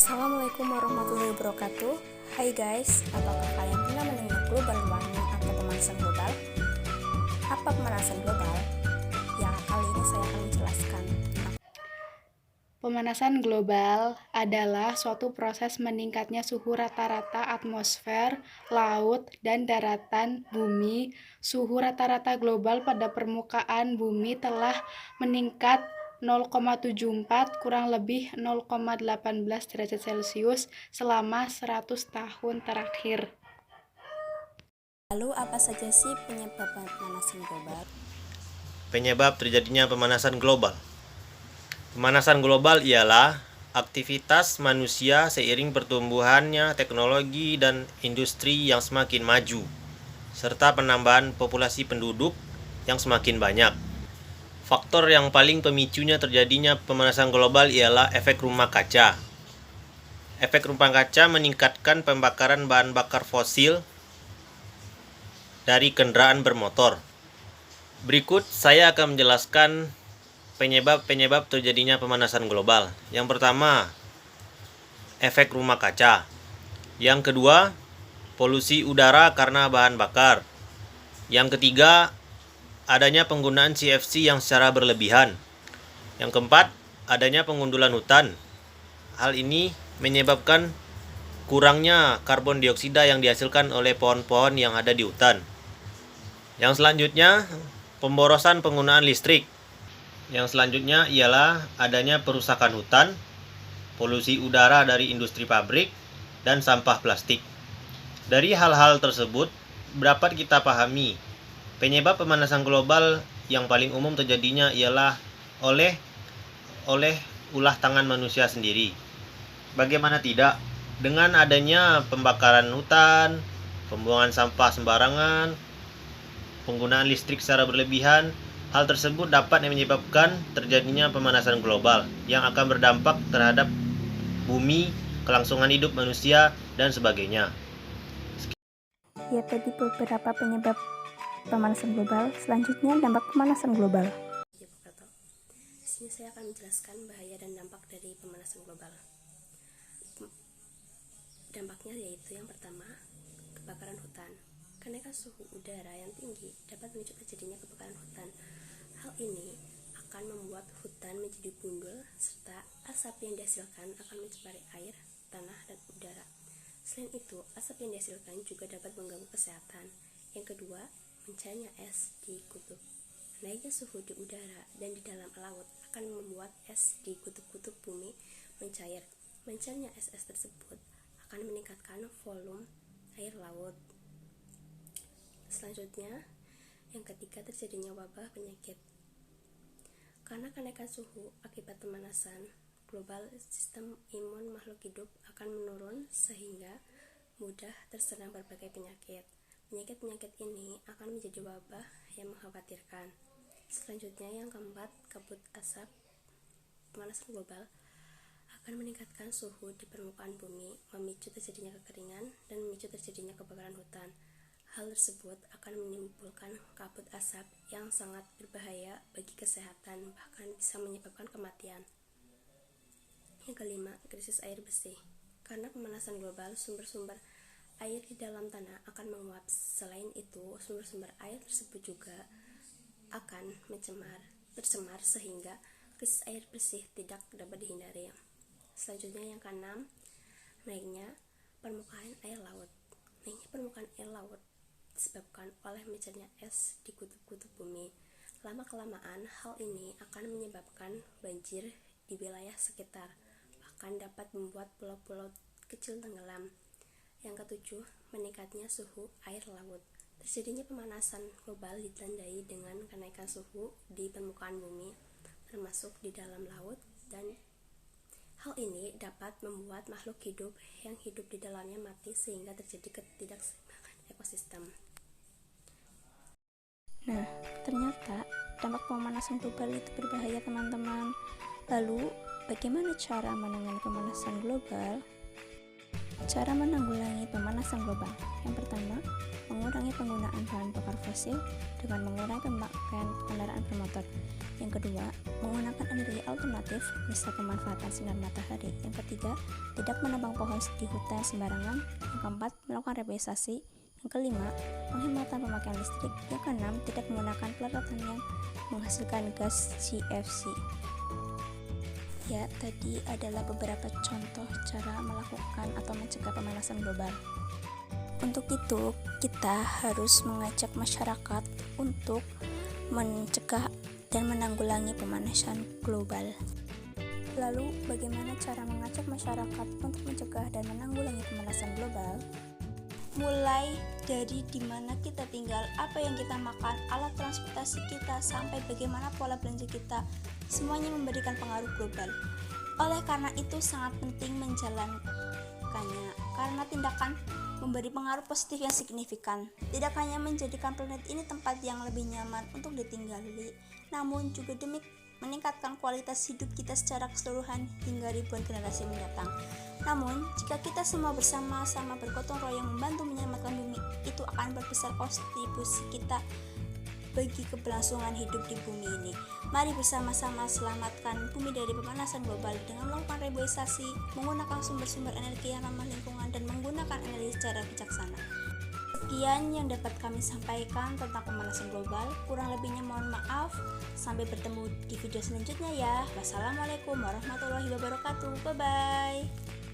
Assalamualaikum warahmatullahi wabarakatuh. Hai guys, apakah kalian pernah mendengar global warming atau pemanasan global? Apa pemanasan global? Yang kali ini saya akan menjelaskan. Pemanasan global adalah suatu proses meningkatnya suhu rata-rata atmosfer, laut, dan daratan bumi. Suhu rata-rata global pada permukaan bumi telah meningkat 0,74 kurang lebih 0,18 derajat Celcius selama 100 tahun terakhir. Lalu apa saja sih penyebab pemanasan global? Penyebab terjadinya pemanasan global. Pemanasan global ialah aktivitas manusia seiring pertumbuhannya teknologi dan industri yang semakin maju, serta penambahan populasi penduduk yang semakin banyak. Faktor yang paling pemicunya terjadinya pemanasan global ialah efek rumah kaca. Efek rumah kaca meningkatkan pembakaran bahan bakar fosil dari kendaraan bermotor. Berikut saya akan menjelaskan penyebab terjadinya pemanasan global. Yang pertama, efek rumah kaca. Yang kedua, polusi udara karena bahan bakar. Yang ketiga, adanya penggunaan CFC yang secara berlebihan. Yang keempat, adanya pengundulan hutan. Hal ini menyebabkan kurangnya karbon dioksida yang dihasilkan oleh pohon-pohon yang ada di hutan. Yang selanjutnya, pemborosan penggunaan listrik. Yang selanjutnya ialah adanya perusakan hutan, polusi udara dari industri pabrik, dan sampah plastik. Dari hal-hal tersebut, dapat kita pahami penyebab pemanasan global yang paling umum terjadinya ialah oleh ulah tangan manusia sendiri. Bagaimana tidak? Dengan adanya pembakaran hutan, pembuangan sampah sembarangan, penggunaan listrik secara berlebihan, hal tersebut dapat menyebabkan terjadinya pemanasan global yang akan berdampak terhadap bumi, kelangsungan hidup manusia, dan sebagainya. Ya, tadi beberapa penyebab pemanasan global. Selanjutnya dampak pemanasan global. Di sini saya akan menjelaskan bahaya dan dampak dari pemanasan global. Dampaknya yaitu yang pertama, kebakaran hutan. Kenaikan suhu udara yang tinggi dapat memicu terjadinya kebakaran hutan. Hal ini akan membuat hutan menjadi gundul serta asap yang dihasilkan akan mencemari air, tanah, dan udara. Selain itu, asap yang dihasilkan juga dapat mengganggu kesehatan. Yang kedua, mencairnya es di kutub. Naiknya suhu di udara dan di dalam laut akan membuat es di kutub-kutub bumi mencair. Mencairnya es tersebut akan meningkatkan volume air laut. Selanjutnya, yang ketiga, terjadinya wabah penyakit. Karena kenaikan suhu akibat pemanasan global, sistem imun makhluk hidup akan menurun sehingga mudah terserang berbagai penyakit. Penyakit-penyakit ini akan menjadi wabah yang mengkhawatirkan. Selanjutnya, yang keempat, kabut asap. Pemanasan global akan meningkatkan suhu di permukaan bumi, memicu terjadinya kekeringan, dan memicu terjadinya kebakaran hutan. Hal tersebut akan menimbulkan kabut asap yang sangat berbahaya bagi kesehatan, bahkan bisa menyebabkan kematian. Yang kelima, krisis air bersih. Karena pemanasan global, sumber-sumber air di dalam tanah akan menguap. Selain itu, sumber-sumber air tersebut juga akan tercemar sehingga krisis air bersih tidak dapat dihindari. Selanjutnya, yang keenam, naiknya permukaan air laut. Naiknya permukaan air laut disebabkan oleh mencairnya es di kutub-kutub bumi. Lama-kelamaan, hal ini akan menyebabkan banjir di wilayah sekitar, bahkan dapat membuat pulau-pulau kecil tenggelam. Yang ketujuh, meningkatnya suhu air laut. Terjadinya pemanasan global ditandai dengan kenaikan suhu di permukaan bumi, termasuk di dalam laut, dan hal ini dapat membuat makhluk hidup yang hidup di dalamnya mati sehingga terjadi ketidakseimbangan ekosistem. Nah, ternyata dampak pemanasan global itu berbahaya, teman-teman. Lalu, bagaimana cara menangani pemanasan global? Cara menanggulangi pemanasan global. Yang pertama, mengurangi penggunaan bahan bakar fosil dengan mengurangi pemakaian kendaraan bermotor. Yang kedua, menggunakan energi alternatif, misal pemanfaatan sinar matahari. Yang ketiga, tidak menebang pohon di hutan sembarangan. Yang keempat, melakukan reboisasi. Yang kelima, penghematan pemakaian listrik. Yang keenam, tidak menggunakan peralatan yang menghasilkan gas CFC. Ya, tadi adalah beberapa contoh cara melakukan atau mencegah pemanasan global. Untuk itu, kita harus mengajak masyarakat untuk mencegah dan menanggulangi pemanasan global. Lalu, bagaimana cara mengajak masyarakat untuk mencegah dan menanggulangi pemanasan global? Mulai dari di mana kita tinggal, apa yang kita makan, alat transportasi kita, sampai bagaimana pola belanja kita, semuanya memberikan pengaruh global. Oleh karena itu sangat penting menjalankannya, karena tindakan memberi pengaruh positif yang signifikan. Tidak hanya menjadikan planet ini tempat yang lebih nyaman untuk ditinggali, namun juga demi meningkatkan kualitas hidup kita secara keseluruhan hingga ribuan generasi mendatang. Namun, jika kita semua bersama-sama bergotong royong membantu menyelamatkan bumi, itu akan berbesar kontribusi kita bagi keberlangsungan hidup di bumi ini. Mari bersama-sama selamatkan bumi dari pemanasan global dengan melakukan reboisasi, menggunakan sumber-sumber energi yang ramah lingkungan, dan menggunakan energi secara bijaksana. Sekian yang dapat kami sampaikan tentang pemanasan global. Kurang lebihnya mohon maaf. Sampai bertemu di video selanjutnya ya. Wassalamualaikum warahmatullahi wabarakatuh. Bye-bye.